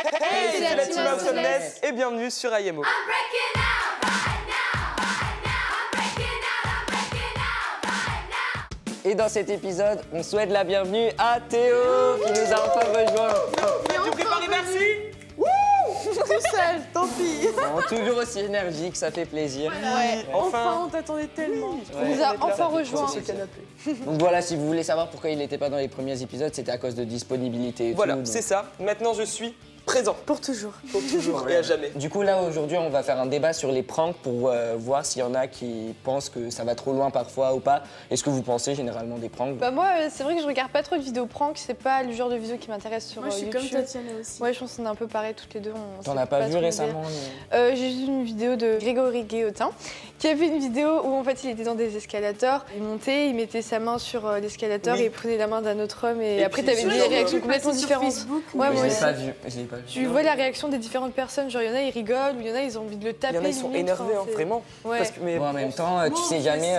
Hey, c'est la team Awesomeness et bienvenue sur IMO. Et dans cet épisode, on souhaite la bienvenue à Théo qui nous a enfin rejoint. Tu prépares les merci. Tout seul, tant pis. Bon, toujours aussi énergique, ça fait plaisir. Ouais, enfin, on t'attendait tellement. Ouais. On nous a enfin rejoints. Donc voilà, si vous voulez savoir pourquoi il n'était pas dans les premiers épisodes, c'était à cause de disponibilité et Voilà, tout. c'est ça. Maintenant, je suis présent. Pour toujours. Pour toujours et à jamais. Du coup, là, aujourd'hui, on va faire un débat sur les pranks pour voir s'il y en a qui pensent que ça va trop loin parfois ou pas. Est-ce que vous pensez généralement des pranks? Bah moi, c'est vrai que je regarde pas trop de vidéos prank, c'est pas le genre de vidéo qui m'intéresse sur Moi, je suis YouTube. comme Tatiana aussi. Ouais, je pense qu'on est un peu pareil toutes les deux. T'en as pas vu trop récemment J'ai vu une vidéo de Grégory Guillotin qui a fait une vidéo où en fait il était dans des escalators, il montait, il mettait sa main sur l'escalator et il prenait la main d'un autre homme et après t'avais des réactions complètement différentes. Ouais, Je l'ai pas vu, je l'ai pas vu. Tu vois la réaction des différentes personnes, genre il y en a ils rigolent ou il y en a ils ont envie de le taper. Il y en a, ils sont énervés, hein, vraiment. Ouais. Parce que, mais... Bon, en même temps, tu sais jamais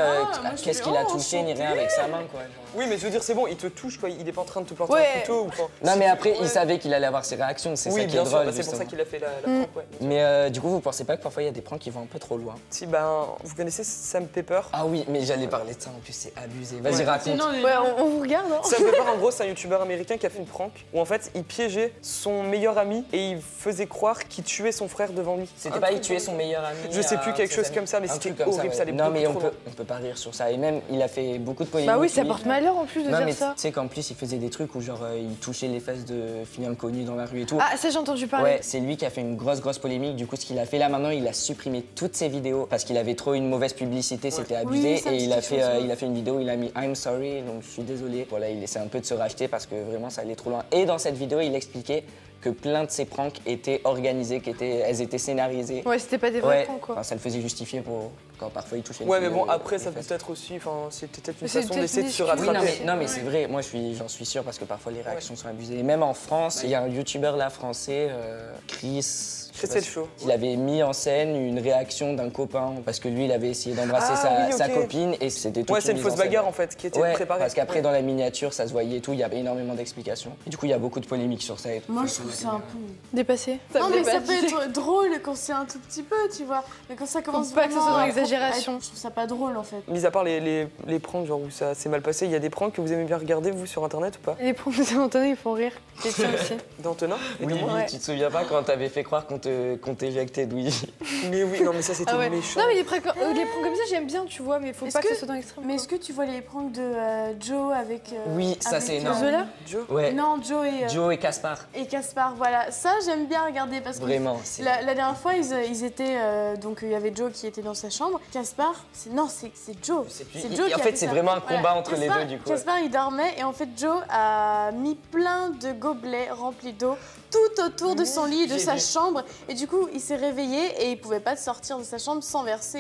qu'est-ce qu'il a touché ni rien avec sa main, quoi. Oui, mais je veux dire, c'est bon, il te touche, quoi. Il est pas en train de te planter Ouais. un couteau ou quoi. Non, mais après, il savait qu'il allait avoir ses réactions, c'est Oui, ça qui bien est sûr, drôle. bah, c'est pour ça justement. qu'il a fait la prank, ouais. Mais du coup, vous pensez pas que parfois il y a des pranks qui vont un peu trop loin? Si, ben, vous connaissez Sam Pepper? Ah oui, mais j'allais parler de ça en plus, c'est abusé. Vas-y, Ouais. raconte. Ouais, on vous regarde. Hein. Sam Pepper, en gros, c'est un youtubeur américain qui a fait une prank où en fait, il piégeait son meilleur ami et il faisait croire qu'il tuait son frère devant lui. C'était pas il tuait son meilleur ami. Je sais plus, quelque chose comme ça, mais un c'était truc comme horrible, ça allait Non, mais beaucoup trop on peut pas rire sur ça. Et même, il a fait beaucoup de polémiques. Bah oui, ça lui. porte malheur en plus de Non, dire mais ça. tu sais qu'en plus, il faisait des trucs où genre il touchait les fesses de filles inconnues dans la rue et tout. Ah, ça j'ai entendu parler. Ouais, c'est lui qui a fait une grosse polémique. Du coup, ce qu'il a fait là maintenant, il a supprimé toutes ses vidéos parce qu'il avait trop une mauvaise publicité, c'était abusé. Oui, ça me Et dit il a quelque fait, chose, il a fait une vidéo où il a mis I'm sorry, donc je suis désolé. Voilà, il essaie un peu de se racheter parce que vraiment ça allait trop loin. Et dans cette vidéo, il expliquait que plein de ses pranks étaient organisées, elles étaient scénarisées. Ouais, c'était pas des vrais Ouais, pranks quoi. enfin, ça le faisait justifier pour quand parfois il touchait. Ouais, une mais fille, bon, après, les ça peut fesses. être aussi, enfin, c'est peut-être une Mais c'est façon peut-être d'essayer de une se excuse. Oui, rattraper. non mais c'est vrai, moi j'en suis sûr parce que parfois les réactions sont abusées. Et même en France, il y a un youtubeur là français, Chris. je sais pas Chris si- Show. Il avait mis en scène une réaction d'un copain parce que lui il avait essayé d'embrasser Ah, oui, sa ok. copine et c'était tout. Ouais, c'est une fausse bagarre en fait qui était Ouais, préparée. parce qu'après dans la miniature ça se voyait et tout, il y avait énormément d'explications. Et du coup il y a beaucoup de polémiques sur ça. Et tout. Moi, je trouve ça un peu. Dépassé. Non, mais ça peut être drôle quand c'est un tout petit peu, tu vois. Mais quand ça commence Faut pas que ça soit vraiment dans à- l'exagération. Je trouve ça pas drôle en fait. Mis à part les pranks, genre où ça s'est mal passé, il y a des pranks que vous aimez bien regarder, vous, sur internet ou pas? Les pranks de Antonin ils font rire. Les tiens aussi. D'Antonin? Et de Oui, moi Ouais. tu te souviens pas quand t'avais fait croire qu'on t'éjectait de Luigi? Mais oui, non, mais ça c'était Ah ouais. méchant. Non mais les pranks comme ça j'aime bien tu vois mais faut Est-ce pas que que- ce soit dans l'extrême. Mais est-ce que tu vois les pranks de Joe avec. Oui, ça, avec, c'est énorme. Zola Joe? Ouais. Non, Joe Joe et Caspar. et Caspar, voilà. Ça, j'aime bien regarder parce que. Vraiment. c'est- La dernière fois, ils étaient. Donc, il y a Joe qui était dans sa chambre. Caspar, non, c'est Joe. Je sais plus. C'est Joe Et en qui a fait, c'est ça. vraiment un combat Voilà. entre les Caspar- deux, du coup. Caspar, il dormait et en fait, Joe a mis plein de gobelets remplis d'eau tout autour de son lit et de J'ai sa vu. chambre. Et du coup, il s'est réveillé et il pouvait pas sortir de sa chambre sans verser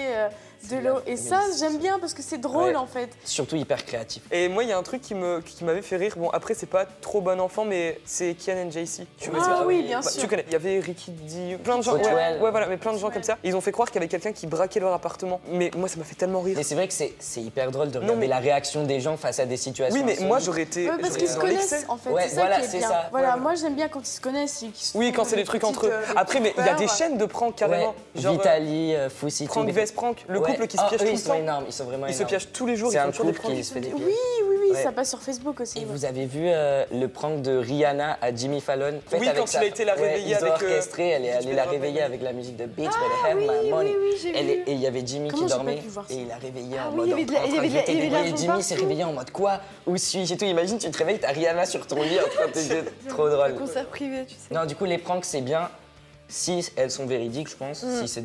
de l'eau. Et Mais ça, c'est- j'aime bien parce que c'est drôle Ouais. en fait. Surtout hyper créatif. Et moi, il y a un truc qui m'avait fait rire. Bon, après, c'est pas trop bon enfant, mais c'est Kian and JC. Tu vois, Ah c'est- oui, bien Bah, sûr. tu connais. Il y avait Ricky D, plein de gens. Hotwell. Ouais, voilà, mais plein de gens comme ça. Ils ont fait croire qu'il y avait quelqu'un qui braquait leur appartement. Mais moi, ça m'a fait tellement rire. Mais c'est vrai que c'est hyper drôle de Non, regarder mais- la réaction des gens face à des situations. Oui, mais moi, insolites. j'aurais été. Ouais, parce j'aurais qu'ils se été dans connaissent l'excès. en fait. Ouais, c'est ça voilà, qui est c'est bien. ça. Voilà, Ouais. moi j'aime bien quand ils se connaissent. Ils se Oui, font quand c'est des des trucs petites, entre eux. Après, mais il y a des peurs. chaînes de pranks carrément. Ouais, Genre, Vitali, Foussy, tout. prank des- vs prank. Le Ouais. couple qui se Ah, piège eux, tout ils le sont temps. énormes, ils sont vraiment Ils se énormes. piègent tous les jours. C'est Ils un font toujours des couple pranks. qui se fait des Oui, pièges. oui, Ouais. ça passe sur Facebook aussi. Et ouais. vous avez vu le prank de Rihanna à Jimmy Fallon? Oui, avec quand sa- il a été la Ouais, réveiller ils ont avec, orchestré, elle est allée la réveiller avec la musique de Bitch Better Have My Money. j'ai Et il y avait Jimmy Comment qui j'ai pas dormait pu voir ça? et il a réveillé Ah en oui, mode il y avait de la- en train il y avait de la- jeter il y avait des de bruits. Et l'argent Jimmy s'est partout. réveillé en mode quoi? Où suis-je et tout. Imagine, tu te réveilles, t'as Rihanna sur ton lit en train de te jeter. Trop drôle. Concert privé tu sais. Non, du coup, les pranks, c'est bien si elles sont véridiques, je pense, si c'est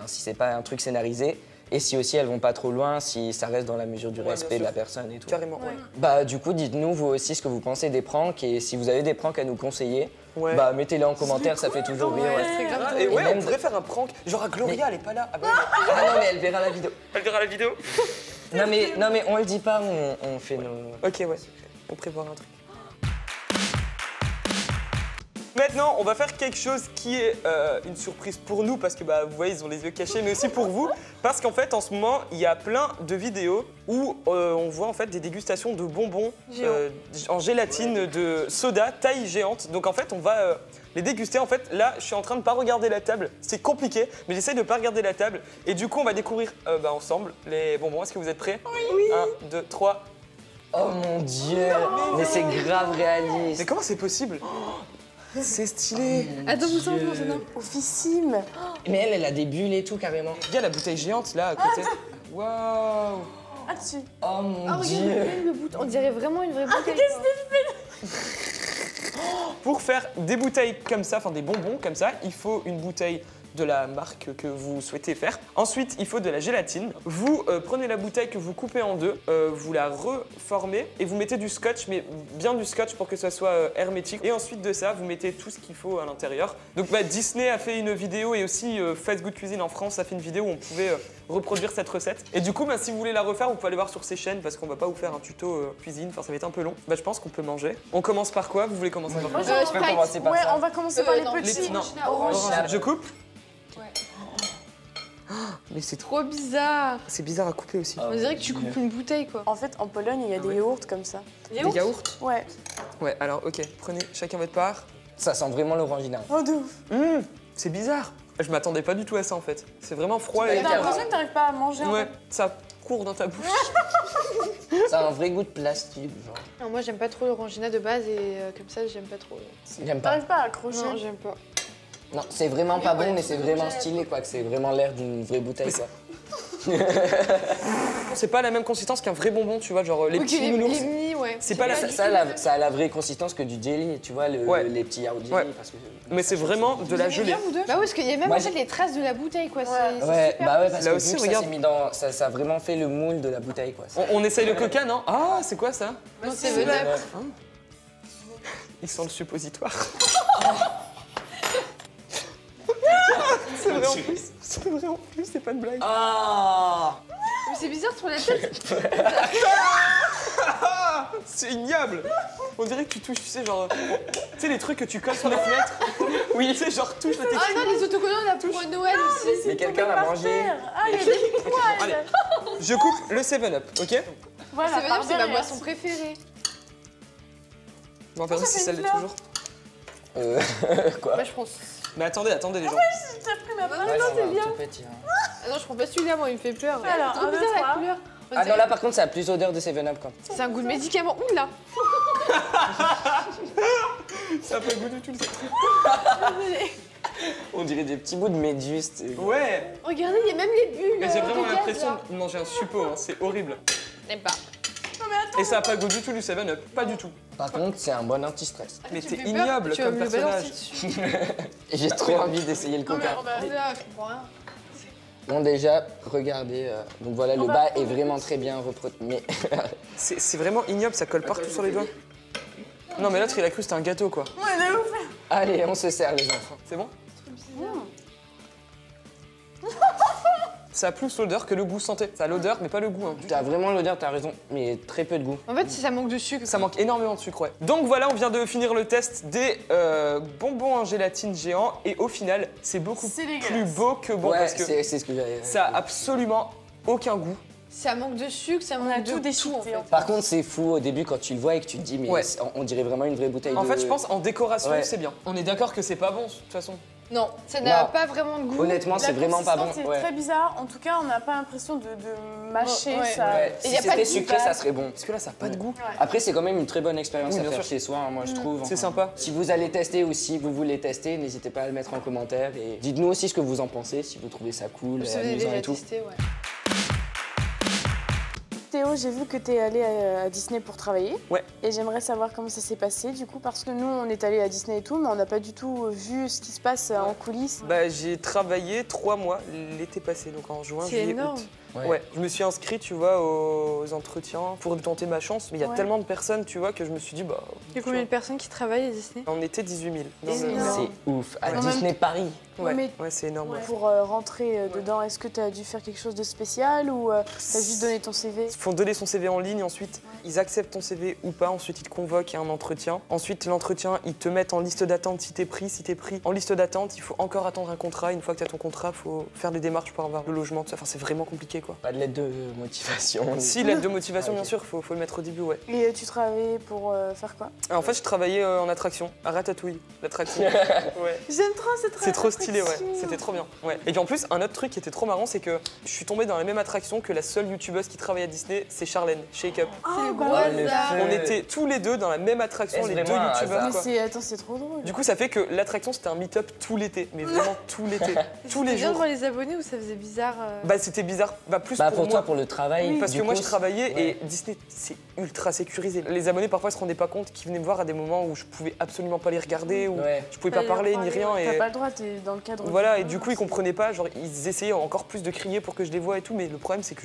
si c'est pas un truc scénarisé, et si aussi elles vont pas trop loin, si ça reste dans la mesure du Ouais, respect bien de la sûr. personne et tout. Carrément, ouais. Bah, du coup, dites-nous vous aussi ce que vous pensez des pranks, et si vous avez des pranks à nous conseiller, Ouais. bah mettez-les en commentaire, ça fait toujours rire. Ouais, Ouais. c'est grave Ah, drôle. et ouais, même on devrait faire un prank. Genre à Gloria, elle est pas là. Ah bah, Ah non, mais elle verra la vidéo. elle verra la vidéo. Non, mais on le dit pas, on fait nos. Ok, ouais. On prévoit un truc. Maintenant, on va faire quelque chose qui est une surprise pour nous parce que bah, vous voyez, ils ont les yeux cachés, mais aussi pour vous. Parce qu'en fait, en ce moment, il y a plein de vidéos où on voit en fait des dégustations de bonbons en gélatine de soda taille géante. Donc en fait, on va les déguster. En fait, là, je suis en train de pas regarder la table. C'est compliqué, mais j'essaye de pas regarder la table. Et du coup, on va découvrir ensemble les bonbons. Est-ce que vous êtes prêts? Oui. 1, 2, 3. Oh mon dieu, mais c'est grave réaliste. Mais comment c'est possible? C'est stylé. Attends, vous sentez ça, non? Oufissime. Mais elle a des bulles et tout carrément. Il y a la bouteille géante là à côté. Waouh. Ah, dessus. Oh mon Oh, dieu. regarde, le bout. On dirait vraiment une vraie bouteille. Pour faire des bouteilles comme ça, enfin des bonbons comme ça, il faut une bouteille de la marque que vous souhaitez faire. Ensuite, il faut de la gélatine. Vous prenez la bouteille que vous coupez en deux, vous la reformez et vous mettez du scotch, mais bien du scotch pour que ça soit hermétique. Et ensuite de ça, vous mettez tout ce qu'il faut à l'intérieur. Donc Disney a fait une vidéo et aussi Fast Good Cuisine en France a fait une vidéo où on pouvait reproduire cette recette. Et du coup, si vous voulez la refaire, vous pouvez aller voir sur ces chaînes parce qu'on va pas vous faire un tuto cuisine, enfin ça va être un peu long. Je pense qu'on peut manger. On commence par quoi? Vous voulez commencer par quoi? Je peux commencer par Ouais, ça. on va commencer par les non, petits. Non. Orange. Je coupe? Ouais. Mais c'est trop. Trop bizarre. C'est bizarre à couper aussi. On dirait que tu coupes une bouteille, quoi. En fait, en Pologne, il y a des yaourts comme ça. Des yaourts? Ouais. Ouais, alors ok, prenez chacun votre part. Ça sent vraiment l'orangina. Oh, de ouf. C'est bizarre. Je m'attendais pas du tout à ça en fait. C'est vraiment froid et. T'as l'impression que t'arrives pas à manger en Ouais, fait. ça court dans ta bouche. Ça a un vrai goût de plastique, genre. Non, moi, j'aime pas trop l'orangina de base et comme ça, j'aime pas trop. J'aime pas. T'arrives pas à accrocher. Non, j'aime pas. Non, c'est vraiment pas bon, mais c'est vraiment stylé, quoi. Que c'est vraiment l'air d'une vraie bouteille, quoi. C'est pas la même consistance qu'un vrai bonbon, tu vois, genre les Ok, petits les nounours. mini, ouais. C'est pas la. Ça a la vraie consistance que du jelly, tu vois, Ouais. les petits yaourts jelly. Ouais. Parce que, Mais c'est vraiment de la gelée. Bah ouais, parce qu'il y a même Moi, en fait les traces de la bouteille, quoi. C'est Ouais, super. bah ouais, parce Là que aussi, vu que regarde. ça s'est mis dans... Ça a vraiment fait le moule de la bouteille, quoi. On essaye le coca, non? Ah, c'est quoi ça? Non, c'est Seven Up. Ils sont le suppositoire. C'est vrai en plus. C'est vrai en plus, c'est pas une blague. Ah Mais c'est bizarre sur la tête. C'est ignoble. On dirait que tu touches, tu sais, genre. Tu sais, les trucs que tu colles sur les fenêtres. Oui, tu sais, genre touche la Ah texture. non, les autocollants, on a pour Noël aussi. Mais quelqu'un l'a mangé. Ah, il y a des poils. Allez, je coupe le 7-Up, ok? Voilà, Seven Up, par c'est ma derrière. boisson préférée. On va voir si fait ça une l'est fleur. toujours. Quoi? Moi, je pense. Mais attendez les gens. T'as pris ma part. Ouais, j'en veux un bien. tout petit, hein. Ah non, je prends pas celui-là, moi, il me fait peur. Alors, C'est trop un, deux, bizarre la trois. couleur. On Ah dirait- non, là par contre, ça a plus odeur de 7-Up quand. C'est un goût de médicament. Ouh là. Ça a pas le goût du tout le truc. On dirait des petits bouts de méduse. Ouais. Regardez, il y a même les bulles. Mais j'ai vraiment de gaz, l'impression là. de manger un suppo, hein. C'est horrible. J'aime pas. Et ça a pas le goût du tout du 7-Up, pas du tout. Par contre, c'est un bon anti-stress. Mais Tu t'es me fais ignoble peur, tu vas comme me le balancer personnage. dessus. Et j'ai trop envie d'essayer le Non, mais coca. on va- là, je comprends rien. Bon, déjà, regardez. Donc voilà, le bas est vraiment très bien reproduit. Mais C'est vraiment ignoble, ça colle partout sur les doigts. Non mais l'autre il a cru que c'était un gâteau quoi. Ouais, de ouf. allez, on se sert, les enfants. C'est bon? Ça a plus l'odeur que le goût santé. Ça a l'odeur mais pas le goût. Hein. T'as vraiment l'odeur, t'as raison, mais très peu de goût. En fait, si ça manque de sucre. Ça manque énormément de sucre, ouais. Donc voilà, on vient de finir le test des bonbons en gélatine géants et au final, c'est beaucoup C'est plus dégueulasse. beau que bon ouais, parce que c'est ce que j'avais. ça a absolument aucun goût. Ça manque de sucre, ça a manque de tout tout, déchiqueté, en fait. en fait. Par contre, c'est fou au début quand tu le vois et que tu te dis, mais Ouais. on dirait vraiment une vraie bouteille En de... fait, je pense en décoration, Ouais. c'est bien. On est d'accord que c'est pas bon de toute façon. Non, ça n'a Non. pas vraiment de goût. Honnêtement, c'est La vraiment pas bon. consistance est Ouais. très bizarre. En tout cas, on n'a pas l'impression de mâcher Ouais. ça. Ouais. Et Si y a pas c'était de sucré, goût. ça serait bon. Parce que là, ça a pas de goût. Après, c'est quand même une très bonne expérience Oui, à bien faire sûr. chez soi, hein, moi je trouve. C'est Enfin, sympa. Si vous allez tester ou si vous voulez tester, n'hésitez pas à le mettre en commentaire et dites-nous aussi ce que vous en pensez, si vous trouvez ça cool, Vous avez amusant déjà et tout. testé, ouais. Théo, j'ai vu que tu es allé à Disney pour travailler. Ouais. Et j'aimerais savoir comment ça s'est passé du coup, parce que nous, on est allé à Disney et tout, mais on n'a pas du tout vu ce qui se passe en coulisses. Bah, j'ai travaillé 3 mois l'été passé, donc en juin, C'est juillet, énorme. août. Ouais. Je me suis inscrit, tu vois, aux entretiens pour tenter ma chance. Mais il y a tellement de personnes, tu vois, que je me suis dit, bah. Il y a combien de personnes qui travaillent à Disney? On était 18 000. C'est ouf. À Disney Paris. Ouais, c'est énorme. Ouais. Pour rentrer dedans, est-ce que tu as dû faire quelque chose de spécial ou tu as juste donné ton CV? Il faut donner son CV en ligne, ensuite ils acceptent ton CV ou pas, ensuite ils te convoquent à un entretien. Ensuite l'entretien, ils te mettent en liste d'attente si t'es pris. Si t'es pris en liste d'attente, il faut encore attendre un contrat. Une fois que t'as ton contrat, il faut faire des démarches pour avoir le logement, tout ça. Enfin, c'est vraiment compliqué quoi. Pas de lettre de motivation. Si, lettre de motivation bien sûr, faut le mettre au début, ouais. Et tu travaillais pour faire quoi? En fait je travaillais en attraction, à Ratatouille, l'attraction. Ouais. J'aime trop cette C'est trop stylé, ouais. C'était trop bien. Ouais. Et puis en plus, un autre truc qui était trop marrant, c'est que je suis tombé dans la même attraction que la seule youtubeuse qui travaille à Disney, c'est Charlène, Shake Up. C'est bah gros ouais, hasard. On était tous les deux dans la même attraction, Est-ce les deux vraiment un youtubeurs. hasard Quoi. Attends, c'est trop drôle. Du coup, ça fait que l'attraction c'était un meet-up tout l'été, mais vraiment tout l'été, tous les C'était bien jours. devant les abonnés ou ça faisait bizarre Bah c'était bizarre, bah plus Bah pour pour moi. toi, pour le travail. Parce du que moi coup, je travaillais ouais. et Disney c'est ultra sécurisé. Les abonnés parfois se rendaient pas compte qu'ils venaient me voir à des moments où je pouvais absolument pas les regarder, ou Ouais. je pouvais pas parler ni rien. T'as Et pas le droit, t'es dans le cadre. voilà, et du coup ils comprenaient pas, genre ils essayaient encore plus de crier pour que je les voie et tout, mais le problème c'est que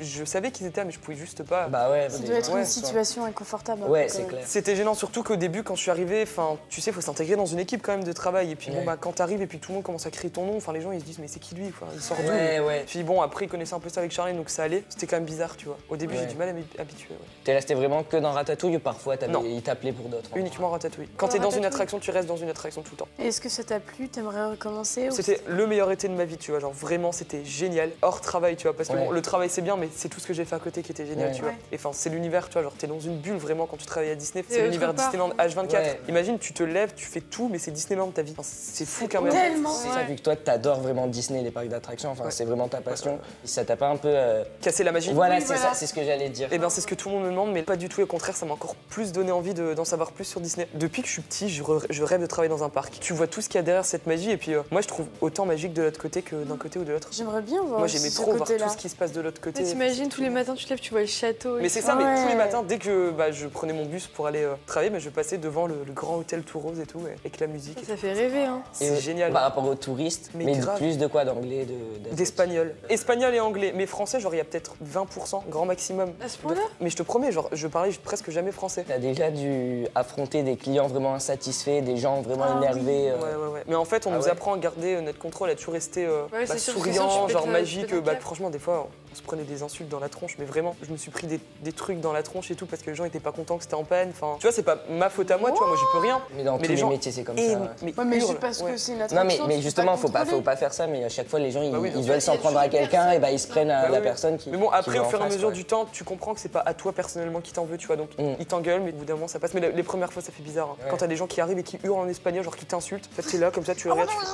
je savais qu'ils étaient là, mais je pouvais juste pas. Bah ouais. Ça des- doit être Ouais. une situation inconfortable. Ouais, quand c'est même. clair. C'était gênant, surtout qu'au début, quand je suis arrivé, enfin, tu sais, faut s'intégrer dans une équipe quand même de travail. Et puis bon, Ouais. bah, quand t'arrives et puis tout le monde commence à crier ton nom, enfin, les gens ils se disent, mais c'est qui lui, quoi, il sort d'où Ouais, lui ouais. Puis bon, après, ils connaissaient un peu ça avec Charlène, donc ça allait. C'était quand même bizarre, tu vois. Au début, j'ai Ouais. du mal à m'habituer. Ouais. T'es resté vraiment que dans Ratatouille ou parfois Non. ils t'appelaient pour d'autres? Uniquement Ratatouille. Quand t'es dans une Ratatouille. attraction, tu restes dans une attraction tout le temps. Et est-ce que ça t'a plu? T'aimerais recommencer ou C'était le meilleur été de ma vie, tu vois. Genre vraiment, c'était génial. Hors travail, tu vois. Parce que Ouais. bon, le travail c'est bien, mais c'est tout ce que j'ai fait à côté qui était génial, Ouais. tu vois. Ouais. Et enfin, c'est l'univers, tu vois. Genre, t'es dans une bulle vraiment quand tu travailles à Disney. Et C'est autre l'univers part. Disneyland H24. Ouais. Imagine, tu te lèves, tu fais tout, mais c'est Disneyland ta vie. Enfin, c'est fou quand même. Tellement. C'est ça, vu que toi t'adores vraiment Disney, les parcs d'attractions, enfin Ouais. c'est vraiment ta passion. Ça t'a pas un peu. Casser la magie. Voilà, Oui, c'est voilà. ça, c'est ce que j'allais dire. Et ben c'est ce que tout le monde me demande, mais pas du tout. Et au contraire, ça m'a encore plus donné envie d'en savoir plus sur Disney. Depuis que je suis petit, je rêve de travailler dans un parc. Tu vois tout ce qu'il y a derrière cette magie, et puis moi je trouve autant magique de l'autre côté que d'un côté ou de l'autre. J'aimerais bien voir. Moi j'aimais ce trop voir côté-là. tout ce qui se passe de l'autre côté. T'imagines tous les matins tu te lèves, tu vois le château. Mais et c'est tout. ça, mais Ouais. tous les matins, dès que je prenais mon bus pour aller travailler, je passais devant le grand hôtel tout rose et tout, avec la musique. Ça fait rêver hein. C'est génial. Par rapport aux touristes, Mais mais, grave. plus de quoi? D'anglais, D'espagnol. Espagnol et anglais. Mais français, genre il y a peut-être 20%, grand maximum. À ce point-là? Mais je te promets, genre je parlais presque jamais français. T'as déjà dû affronter des clients vraiment insatisfaits, des gens vraiment énervés. Ouais. Mais en fait, on Ah nous ouais. apprend à garder notre contrôle, à toujours rester Ouais, c'est sûr, souriant, tu genre pètes magique. un Bah, câble. franchement, des fois, on se prenait des insultes dans la tronche. Mais vraiment, je me suis pris des trucs dans la tronche et tout parce que les gens étaient pas contents que c'était en panne. Enfin, tu vois, c'est pas ma faute à moi, tu vois, moi j'y peux rien. Mais dans Mais tous les les gens métiers, c'est comme Et- ça. mais Ouais, mais hurlent, juste parce ouais. que c'est une Non, attraction. mais tu peux justement, faut contrôler. pas faire ça, mais à chaque fois, les gens, Bah oui, ils bien veulent sûr. s'en prendre à quelqu'un, et bah, ils se prennent à Bah la oui. personne qui. Mais bon, après, qui au va en fur et à face, mesure ouais. du temps, tu comprends que c'est pas à toi personnellement qui t'en veut, tu vois. Donc, Mm. ils t'engueulent, mais au bout d'un moment, ça passe. Mais les premières fois, ça fait bizarre. Hein. Ouais. Quand t'as des gens qui arrivent et qui hurlent en espagnol, genre qui t'insultent, en fait, t'es là, comme ça, tu regardes, tu fais,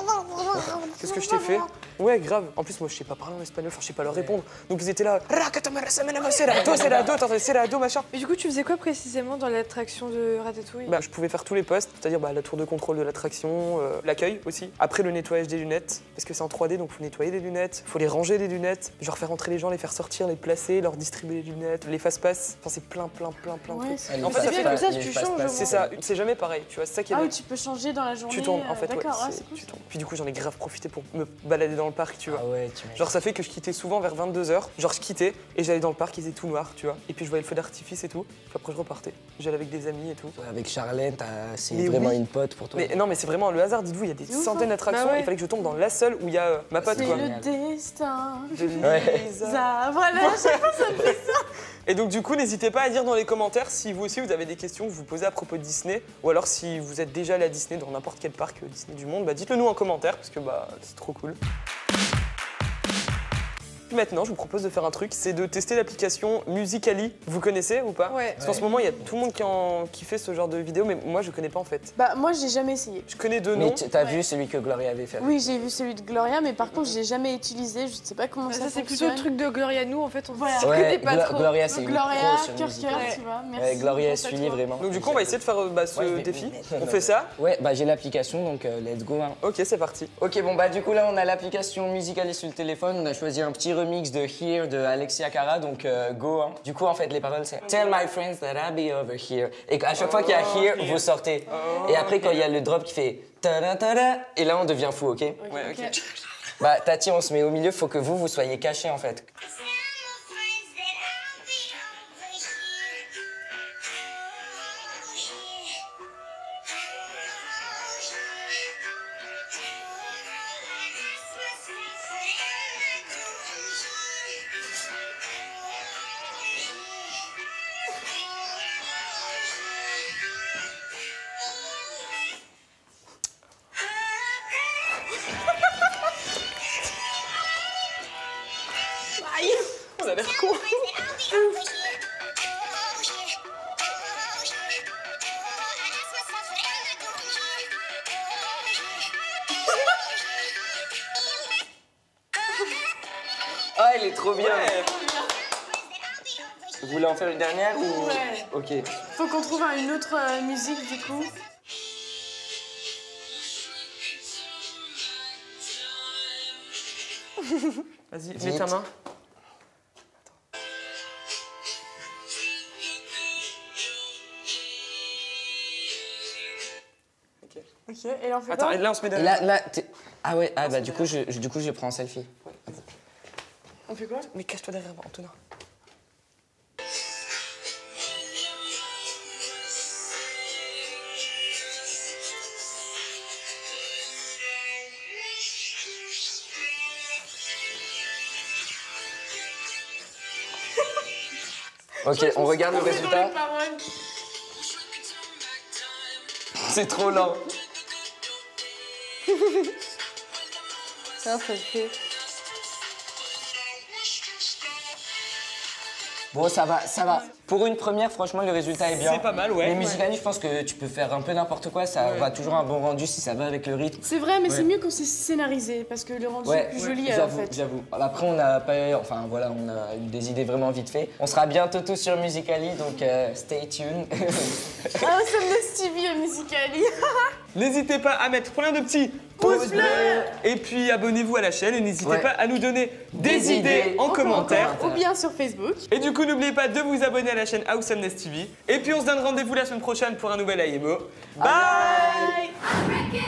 qu'est-ce que je t'ai fait? Ouais, grave. En plus, moi, je sais pas parler en espagnol, enfin, je sais pas leur répondre. Donc, ils étaient là, serado, machin. Mais du coup tu faisais quoi précisément dans l'attraction de Ratatouille? Bah, je pouvais faire tous les postes, c'est-à-dire bah, la tour de contrôle de l'attraction, l'accueil aussi. Après, le nettoyage des lunettes, parce que c'est en 3D, donc faut nettoyer les lunettes, faut les ranger les lunettes, genre faire entrer les gens, les faire sortir, les placer, leur distribuer les lunettes, les fast-pass. Enfin, c'est plein de Ouais, trucs. c'est- Les En fait, c'est ça bien fait comme pas- ça, les tu fast-pass, changes, au C'est ça, c'est jamais pareil, tu vois, c'est ça qui est Ah bien. oui, tu peux changer dans la journée. Tu tournes, en fait, ouais, D'accord, ah, c'est cool. tu tournes. Puis du coup, j'en ai grave profité pour me balader dans le parc, tu vois. Ah ouais, tu Genre ça fait que je quittais souvent vers 22h, genre je quittais et j'allais dans le parc, il était tout noir, tu vois. Et puis je voyais le feu d'artifice et tout, puis après je repartais. J'allais avec des amis et tout. Avec Charlène, c'est Mais vraiment oui. une pote pour toi. Mais non mais c'est vraiment le hasard, dites-vous, il y a des C'est ouf, centaines hein. d'attractions, Bah ouais. il fallait que je tombe dans la seule où il y a ma pote C'est quoi. le Génial. destin. De Ouais. Lisa. Ça, voilà, Et donc du coup, n'hésitez pas à dire dans les commentaires si vous aussi vous avez des questions que vous posez à propos de Disney, ou alors si vous êtes déjà allé à Disney dans n'importe quel parc Disney du monde, bah dites-le nous en commentaire parce que bah c'est trop cool. Maintenant, je vous propose de faire un truc, c'est de tester l'application Musical.ly. Vous connaissez ou pas? Ouais. Parce qu'en ce moment, il y a tout le monde qui fait ce genre de vidéo, mais moi, je connais pas en fait. Bah, moi, j'ai jamais essayé. Je connais deux Mais noms. t'as vu celui que Gloria avait fait? Oui, j'ai vu celui de Gloria, mais par contre, je l'ai jamais utilisé. Je sais pas comment ça Ça c'est plutôt fonctionne. le truc de Gloria, nous en fait on Voilà. se connaît pas trop. Gloria, c'est une Gloria, pro sur cœur, Musical.ly. cœur, Ouais. tu vois. Merci. Ouais, Gloria Pense à suivi toi. vraiment. Donc du coup, on va essayer de faire ce Ouais, je vais défi. me mettre On là. fait ça? Ouais, bah j'ai l'application, donc let's go. Hein. Ok, c'est parti. Ok, bon bah du coup là on a l'application Musical.ly sur le téléphone, on a choisi un petit remix de Here de Alexia Cara, donc go. Hein. Du coup en fait les paroles c'est Tell my friends that I'll be over here. Et à chaque fois qu'il y a Here, vous sortez. Et après quand il y a le drop qui fait ta-da, ta-da, et là on devient fou, ok? Ouais, ok. Bah Tati on se met au milieu, faut que vous soyez cachés en fait. elle est trop bien. Ouais. Vous voulez en faire une dernière ou... Ouais. Ok. Faut qu'on trouve une autre musique du coup. Vas-y, Vite. mets ta main. Ok, et là on fait Attends, quoi? et là on se met Et derrière. là, ah ouais, ah bah du coup, je prends un selfie. On fait quoi? Mais cache-toi derrière moi, Antonin. Ok, on regarde le On fait dans résultat. les paroles. C'est trop lent. Ça le fait. Bon, ça va, ça va. Pour une première, franchement, le résultat est bien. C'est pas mal, ouais. Les musicales, je pense que tu peux faire un peu n'importe quoi, ça aura toujours un bon rendu si ça va avec le rythme. C'est vrai, mais c'est mieux quand c'est scénarisé parce que le rendu est plus joli en j'avoue, fait. j'avoue. Après, on a pas, enfin voilà, on a eu des idées vraiment vite fait. On sera bientôt tous sur Musical.ly, donc stay tuned. Ah, ça me Stevie à Musical.ly. N'hésitez pas à mettre plein de petits pouces bleus. Et puis abonnez-vous à la chaîne et n'hésitez Ouais. pas à nous donner des idées en commentaire. Ou bien sur Facebook. Et du coup, n'oubliez pas de vous abonner à la chaîne Awesomeness TV. Et puis, on se donne rendez-vous la semaine prochaine pour un nouvel AIMO. Bye. Bye.